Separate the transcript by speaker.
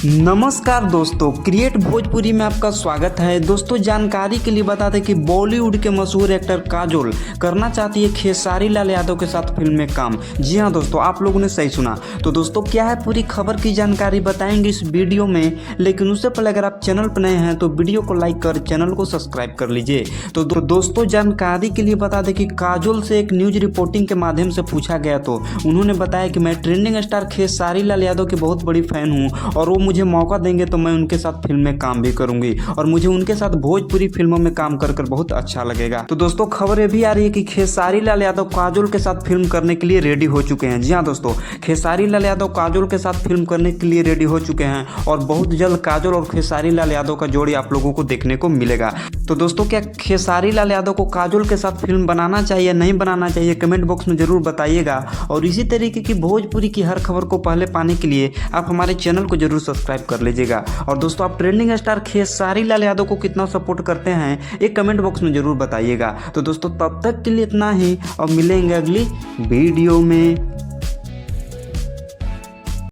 Speaker 1: नमस्कार दोस्तों, क्रिएट भोजपुरी में आपका स्वागत है। दोस्तों, जानकारी के लिए बता दें कि बॉलीवुड के मशहूर एक्टर काजोल करना चाहती है खेसारी लाल यादव के साथ फिल्म में काम। जी हाँ दोस्तों, आप लोगों ने सही सुना। तो दोस्तों, क्या है पूरी खबर की जानकारी बताएंगे इस वीडियो में, लेकिन उससे पहले अगर आप चैनल पर नए हैं तो वीडियो को लाइक कर चैनल को सब्सक्राइब कर लीजिए। तो दोस्तों, जानकारी के लिए बता दें कि काजोल से एक न्यूज रिपोर्टिंग के माध्यम से पूछा गया तो उन्होंने बताया कि मैं ट्रेंडिंग स्टार खेसारी लाल यादव की बहुत बड़ी फैन हूँ और वो मुझे मौका देंगे तो मैं उनके साथ फिल्म में काम भी करूंगी और मुझे उनके साथ भोजपुरी फिल्मों में काम कर बहुत अच्छा लगेगा। तो दोस्तों, खबर ये भी आ रही है कि खेसारी लाल यादव काजोल के साथ फिल्म करने के लिए रेडी हो चुके हैं। जी हाँ दोस्तों, खेसारी लाल यादव काजोल के साथ फिल्म करने के लिए रेडी हो चुके हैं और बहुत जल्द काजोल और खेसारी लाल यादव का जोड़ी आप लोगों को देखने को मिलेगा। तो दोस्तों, क्या खेसारी लाल यादव को काजोल के साथ फिल्म बनाना चाहिए नहीं बनाना चाहिए, कमेंट बॉक्स में जरूर बताइएगा। और इसी तरीके की भोजपुरी की हर खबर को पहले पाने के लिए आप हमारे चैनल को जरूर सब्सक्राइब कर लीजिएगा। और दोस्तों, आप ट्रेंडिंग स्टार खेसारी लाल यादव को कितना सपोर्ट करते हैं एक कमेंट बॉक्स में जरूर बताइएगा। तो दोस्तों, तब तक के लिए इतना ही और मिलेंगे अगली वीडियो में।